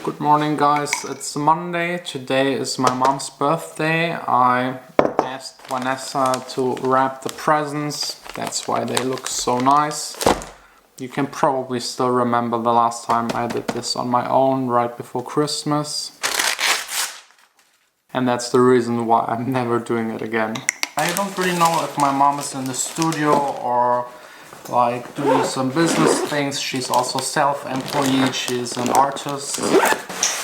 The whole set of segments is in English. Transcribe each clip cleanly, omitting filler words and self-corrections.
Good morning guys, it's Monday. Today is my mom's birthday. I asked Vanessa to wrap the presents, that's why they look so nice. You can probably still remember the last time I did this on my own right before Christmas. And that's the reason why I'm never doing it again. I don't really know if my mom is in the studio or like doing some business things. She's also self-employed, she's an artist.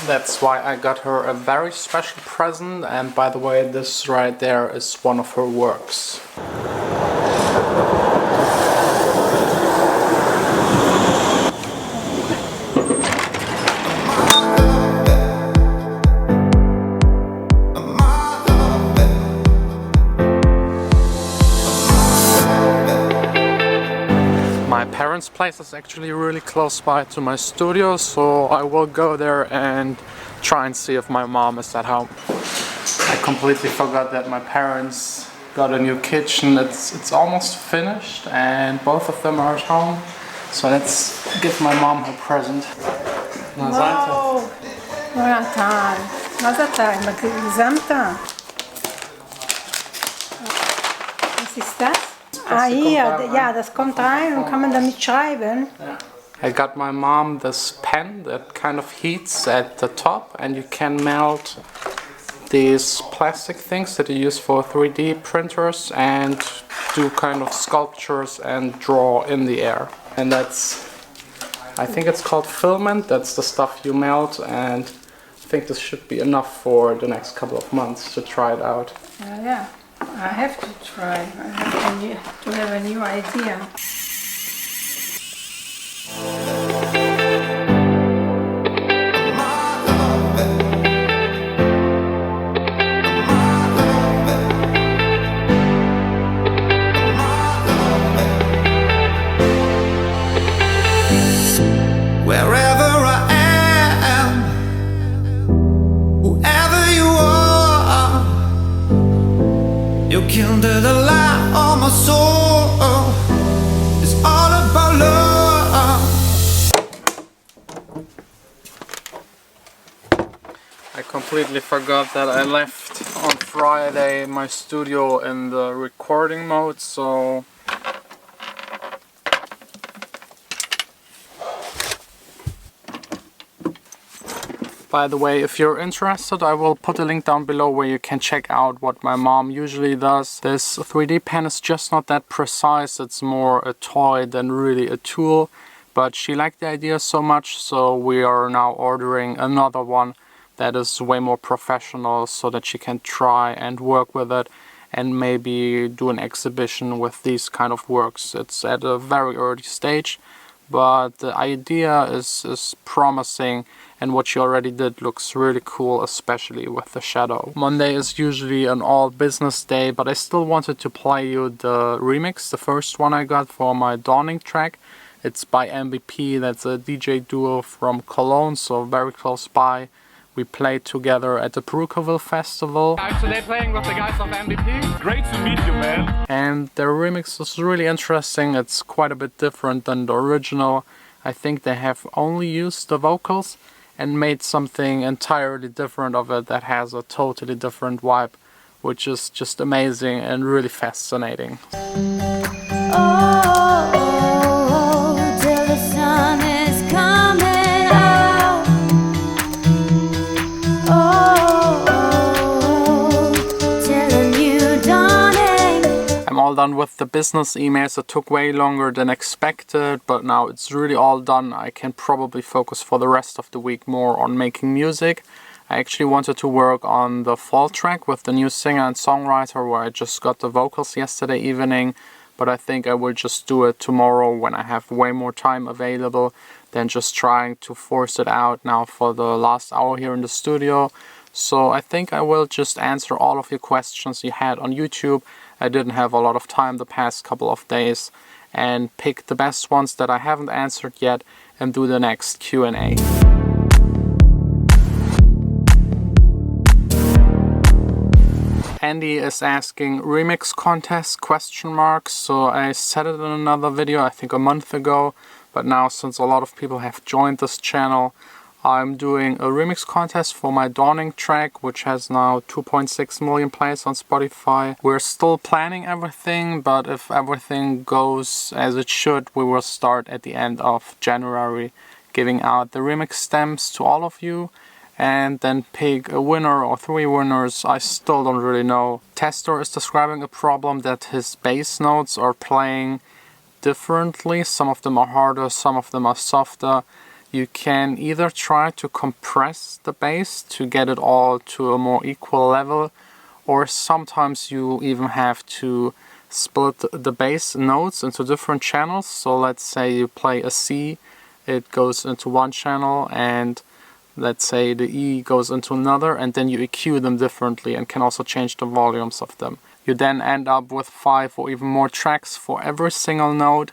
That's why I got her a very special present, and by the way, this right there is one of her works. My parents' place is actually really close by to my studio, so I will go there and try and see if my mom is at home. I completely forgot that my parents got a new kitchen. It's almost finished and both of them are at home. So let's give my mom her present. Wow! Natal! Natal, magzamta! Was ist das? Ah, hier, ja, das kommt rein und kann man damit schreiben. I got my mom this pen that kind of heats at the top, and you can melt these plastic things that you use for 3D printers and do kind of sculptures and draw in the air. And that's, I think it's called filament, that's the stuff you melt, and I think this should be enough for the next couple of months to try it out. Yeah. I have to try. I have to have a new idea. Wherever I am, whoever you are, you kindle the light on my soul. It's all about love. I completely forgot that I left on Friday my studio in the recording mode, so by the way, if you're interested, I will put a link down below where you can check out what my mom usually does. This 3D pen is just not that precise, it's more a toy than really a tool. But she liked the idea so much, so we are now ordering another one that is way more professional so that she can try and work with it and maybe do an exhibition with these kind of works. It's at a very early stage, but the idea is promising, and what she already did looks really cool, especially with the shadow. Monday is usually an all business day, but I still wanted to play you the remix, the first one I got for my Dawning track. It's by MVP, that's a DJ duo from Cologne, so very close by. We played together at the Perucaville Festival. I'm today playing with the guys of MVP. Great to meet you, man. And their remix is really interesting. It's quite a bit different than the original. I think they have only used the vocals and made something entirely different of it that has a totally different vibe, which is just amazing and really fascinating. Till the sun is coming out. Till a new dawning. I'm all done with the business emails. It took way longer than expected, but now it's really all done. I can probably focus for the rest of the week more on making music. I actually wanted to work on the fall track with the new singer and songwriter where I just got the vocals yesterday evening, but I think I will just do it tomorrow when I have way more time available than just trying to force it out now for the last hour here in the studio. So I think I will just answer all of your questions you had on YouTube. I didn't have a lot of time the past couple of days, and pick the best ones that I haven't answered yet and do the next Q&A. Andy is asking remix contest ? So I said it in another video, I think a month ago, but now since a lot of people have joined this channel, I'm doing a remix contest for my Dawning track, which has now 2.6 million plays on Spotify. We're still planning everything, but if everything goes as it should, we will start at the end of January giving out the remix stamps to all of you and then pick a winner or 3 winners. I still don't really know. Tester is describing a problem that his bass notes are playing differently. Some of them are harder, some of them are softer. You can either try to compress the bass to get it all to a more equal level, or sometimes you even have to split the bass notes into different channels. So let's say you play a C, it goes into one channel, and let's say the E goes into another, and then you EQ them differently and can also change the volumes of them. You then end up with 5 or even more tracks for every single note.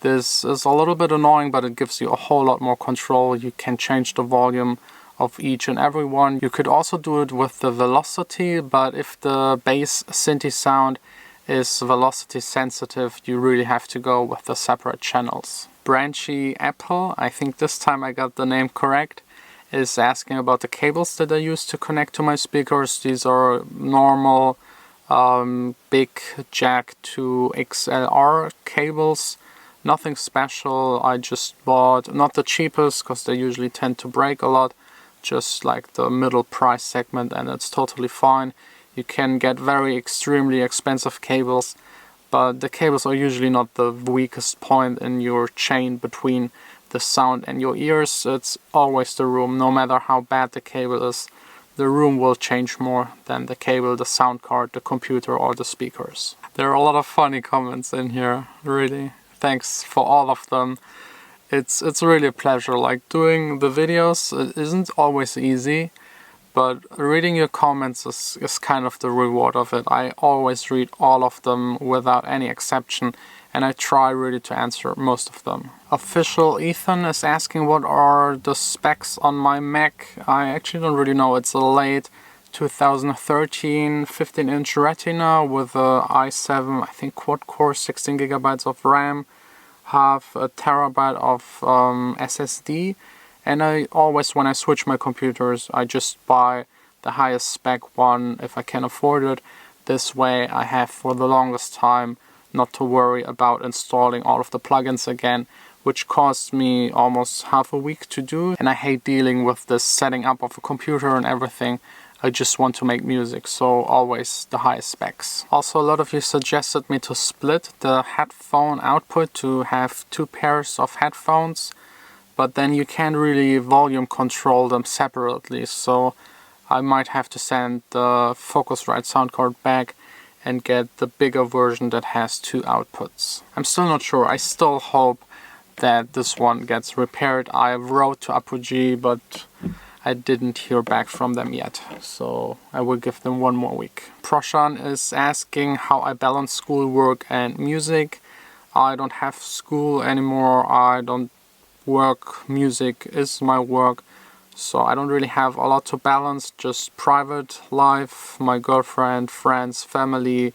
This is a little bit annoying, but it gives you a whole lot more control. You can change the volume of each and every one. You could also do it with the velocity, but if the bass synthi sound is velocity sensitive, you really have to go with the separate channels. Branchy Apple, I think this time I got the name correct, is asking about the cables that I use to connect to my speakers. These are normal big jack to XLR cables. Nothing special. I just bought, not the cheapest because they usually tend to break a lot, just like the middle price segment, and it's totally fine. You can get very extremely expensive cables, but the cables are usually not the weakest point in your chain between the sound and your ears. It's always the room. No matter how bad the cable is, the room will change more than the cable, the sound card, the computer, or the speakers. There are a lot of funny comments in here, really. Thanks for all of them. It's really a pleasure. Like, doing the videos, it isn't always easy, but reading your comments is kind of the reward of it. I always read all of them without any exception, and I try really to answer most of them. Official Ethan is asking what are the specs on my Mac. I actually don't really know. It's a late 2013 15-inch Retina with a i7, I think quad-core, 16 gigabytes of RAM, half a terabyte of SSD, and I always, when I switch my computers, I just buy the highest spec one if I can afford it. This way I have for the longest time not to worry about installing all of the plugins again, which cost me almost half a week to do, and I hate dealing with the setting up of a computer and everything. I just want to make music, so always the highest specs. Also, a lot of you suggested me to split the headphone output to have 2 pairs of headphones, but then you can't really volume control them separately, so I might have to send the Focusrite sound card back and get the bigger version that has 2 outputs. I'm still not sure. I still hope that this one gets repaired. I wrote to Apogee, but I didn't hear back from them yet, so I will give them 1 more week. Prashan is asking how I balance schoolwork and music. I don't have school anymore, I don't work, music is my work, so I don't really have a lot to balance, just private life, my girlfriend, friends, family,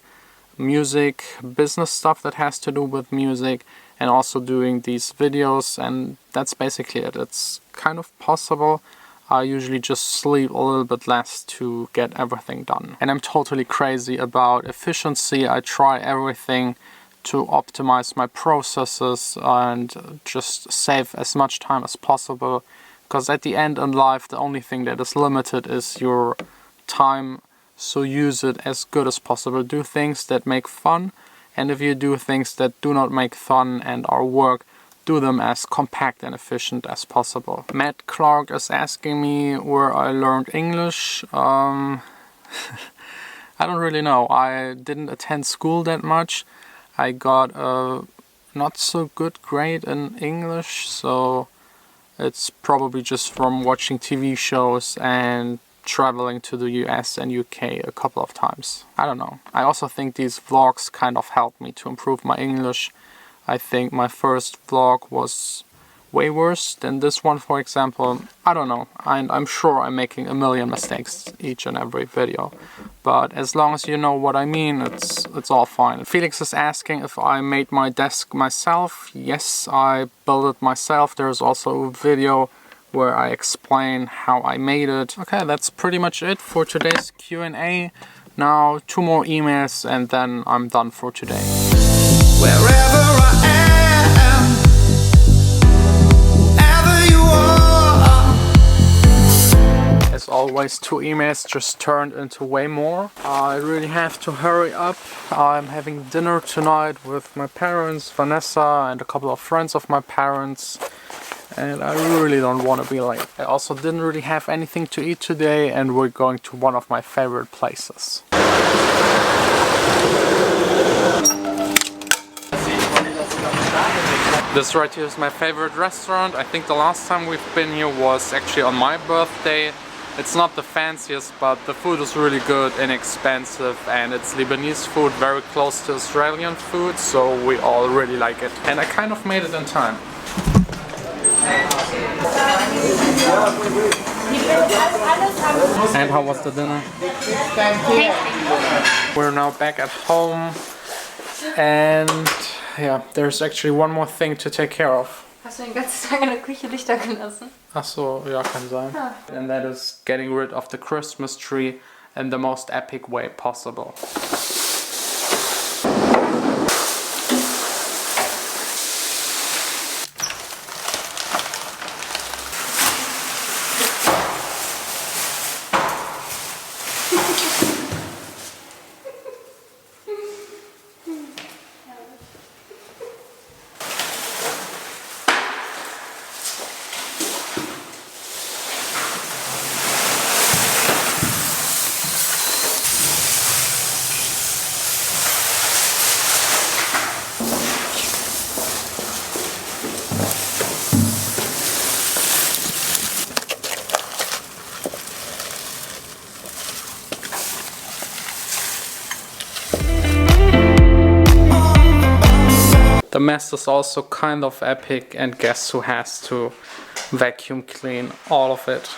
music, business stuff that has to do with music, and also doing these videos, and that's basically it. It's kind of possible. I usually just sleep a little bit less to get everything done. And I'm totally crazy about efficiency. I try everything to optimize my processes and just save as much time as possible. Because at the end in life, the only thing that is limited is your time. So use it as good as possible. Do things that make fun. And if you do things that do not make fun and are work, do them as compact and efficient as possible. Matt Clark is asking me where I learned English. I don't really know. I didn't attend school that much. I got a not so good grade in English, so it's probably just from watching TV shows and traveling to the US and UK a couple of times. I don't know. I also think these vlogs kind of helped me to improve my English. I think my first vlog was way worse than this one, for example. I don't know. I'm sure I'm making a million mistakes each and every video. But as long as you know what I mean, it's all fine. Felix is asking if I made my desk myself. Yes, I built it myself. There's also a video where I explain how I made it. Okay, that's pretty much it for today's Q&A. Now 2 more emails and then I'm done for today. Wherever I am, whoever you are. As always, 2 emails just turned into way more. I really have to hurry up. I'm having dinner tonight with my parents, Vanessa, and a couple of friends of my parents. And I really don't want to be late. I also didn't really have anything to eat today, and we're going to one of my favorite places. This right here is my favorite restaurant. I think the last time we've been here was actually on my birthday. It's not the fanciest, but the food is really good, inexpensive, and it's Lebanese food, very close to Australian food, so we all really like it. And I kind of made it in time. And how was the dinner? We're now back at home, and yeah, there's actually one more thing to take care of. Hast du den ganzen Tag in der Küche Lichter gelassen? Ach so, ja, kann sein. And that is getting rid of the Christmas tree in the most epic way possible. The mess is also kind of epic, and guess who has to vacuum clean all of it?